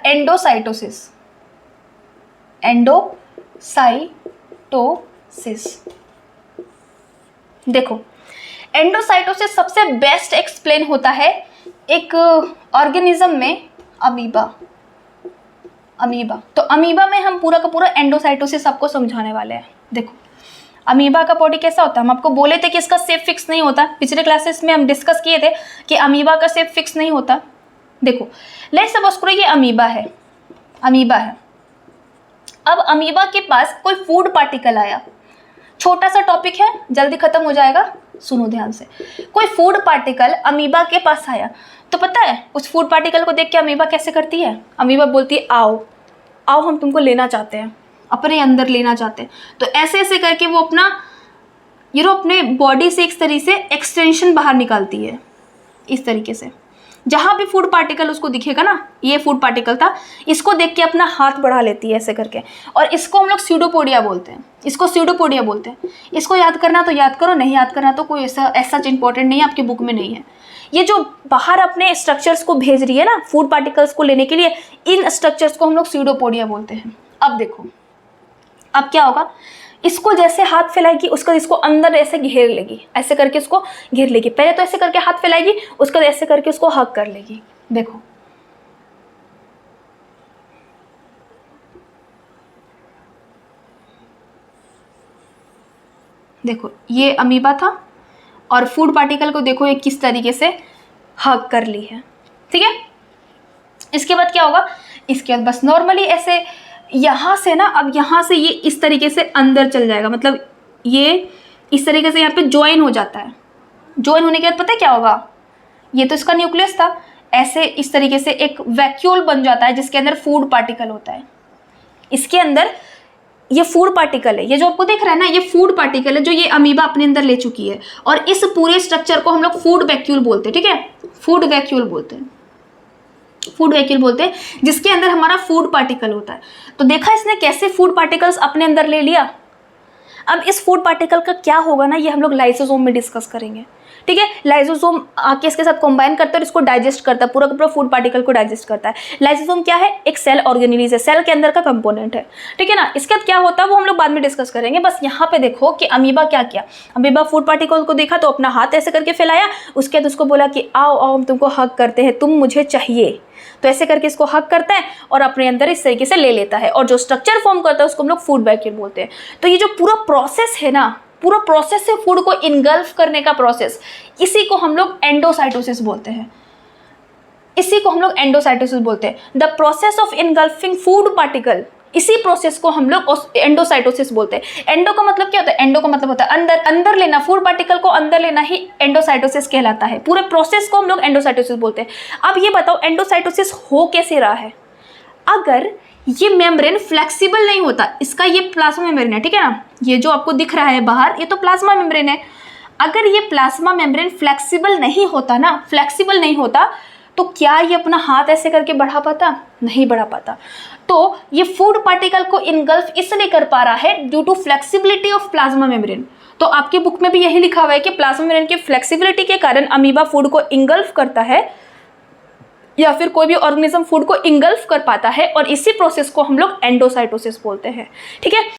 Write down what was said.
Endocytosis, endocytosis. देखो endocytosis सबसे best explain होता है एक ऑर्गेनिज्म में, अमीबा। तो अमीबा में हम पूरा का पूरा एंडोसाइटोसिस आपको समझाने वाले हैं। देखो अमीबा का बॉडी कैसा होता है, हम आपको बोले थे कि इसका शेप फिक्स नहीं होता, पिछले क्लासेस में हम डिस्कस किए थे कि अमीबा का शेप फिक्स नहीं होता। देखो लेट्स सपोज करो ये अमीबा है। अब अमीबा के पास कोई फूड पार्टिकल आया, छोटा सा टॉपिक है जल्दी खत्म हो जाएगा, सुनो ध्यान से। कोई फूड पार्टिकल अमीबा के पास आया, तो पता है उस फूड पार्टिकल को देख के अमीबा कैसे करती है, अमीबा बोलती है आओ आओ हम तुमको लेना चाहते हैं, अपने अंदर लेना चाहते हैं। तो ऐसे ऐसे करके वो अपना अपने बॉडी से एक तरीके से एक्सटेंशन बाहर निकालती है। इस तरीके से जहाँ भी फूड पार्टिकल उसको दिखेगा ना, ये फूड पार्टिकल था, इसको देख के अपना हाथ बढ़ा लेती है ऐसे करके, और इसको हम लोग स्यूडोपोडिया बोलते हैं। इसको याद करना तो याद करो, नहीं याद करना तो कोई ऐसा इंपॉर्टेंट नहीं है, आपकी बुक में नहीं है। ये जो बाहर अपने स्ट्रक्चर्स को भेज रही है ना फूड पार्टिकल्स को लेने के लिए, इन स्ट्रक्चर्स को हम लोग स्यूडोपोडिया बोलते हैं। अब देखो अब क्या होगा, इसको जैसे हाथ फैलाएगी उसका इसको अंदर ऐसे घेर लेगी, ऐसे करके इसको घेर लेगी। पहले तो ऐसे करके हाथ फैलाएगी, उसका ऐसे करके उसको हग कर लेगी। देखो ये अमीबा था और फूड पार्टिकल को देखो ये किस तरीके से हग कर ली है, ठीक है। इसके बाद क्या होगा, इसके बाद बस नॉर्मली ऐसे यहाँ से ना, अब यहाँ से ये इस तरीके से अंदर चल जाएगा, मतलब ये इस तरीके से यहाँ पे ज्वाइन हो जाता है। ज्वाइन होने के बाद पता है क्या होगा, ये तो इसका न्यूक्लियस था, ऐसे इस तरीके से एक वैक्यूल बन जाता है जिसके अंदर फूड पार्टिकल होता है। इसके अंदर ये फूड पार्टिकल है, ये जो आपको दिख रहा है ना, ये फूड पार्टिकल है जो ये अमीबा अपने अंदर ले चुकी है, और इस पूरे स्ट्रक्चर को हम लोग फूड वैक्यूल बोलते हैं, ठीक है। फूड वैक्यूल बोलते हैं जिसके अंदर हमारा फूड पार्टिकल होता है। तो देखा इसने कैसे फूड पार्टिकल्स अपने अंदर ले लिया। अब इस फूड पार्टिकल का क्या होगा ना, ये हम लोग लाइसोसोम में डिस्कस करेंगे, ठीक है। लाइसोसोम आके इसके साथ कंबाइन करता है और इसको डाइजेस्ट करता है, पूरा का पूरा फूड पार्टिकल को डाइजेस्ट करता है। लाइसोसोम क्या है, एक सेल ऑर्गेनेलिज है, सेल के अंदर का कंपोनेंट है, ठीक है ना। इसके बाद क्या होता है वो हम लोग बाद में डिस्कस करेंगे। बस यहाँ पे देखो कि अमीबा क्या किया, अमीबा फूड पार्टिकल को देखा तो अपना हाथ ऐसे करके फैलाया, उसके बाद उसको बोला कि आओ आओ हम तुमको हग करते हैं, तुम मुझे चाहिए। तो ऐसे करके इसको हग करता है और अपने अंदर इस तरीके से ले लेता है, और जो स्ट्रक्चर फॉर्म करता है उसको हम लोग फूड वैक्यूल बोलते हैं। तो ये जो पूरा प्रोसेस है ना, पूरा प्रोसेस है फूड को इनगल्फ करने का प्रोसेस, इसी को हम लोग एंडोसाइटोसिस बोलते हैं। The process of engulfing food particle, इसी प्रोसेस को हम लोग एंडोसाइटोसिस बोलते हैं। एंडो का मतलब क्या होता है, एंडो का मतलब होता है अंदर, अंदर लेना, फूड पार्टिकल को अंदर लेना ही एंडोसाइटोसिस कहलाता है। पूरे प्रोसेस को हम लोग एंडोसाइटोसिस बोलते हैं। अब ये बताओ एंडोसाइटोसिस हो कैसे रहा है, अगर ये मेम्ब्रेन फ्लेक्सिबल नहीं होता, इसका ये प्लाज्मा मेम्ब्रेन है, ठीक है ना, ये जो आपको दिख रहा है बाहर, ये तो प्लाज्मा मेम्ब्रेन है। अगर ये प्लाज्मा मेम्ब्रेन फ्लेक्सिबल नहीं होता तो क्या ये अपना हाथ ऐसे करके बढ़ा पाता, नहीं बढ़ा पाता। तो ये फूड पार्टिकल को इनगल्फ इसलिए कर पा रहा है due to flexibility of plasma membrane. तो आपकी बुक में भी यही लिखा हुआ है कि प्लाज्मा मेम्ब्रेन की फ्लेक्सिबिलिटी के कारण अमीबा फूड को इंगल्फ करता है, या फिर कोई भी ऑर्गेनिज्म फूड को इंगल्फ कर पाता है, और इसी प्रोसेस को हम लोग एंडोसाइटोसिस बोलते हैं, ठीक है।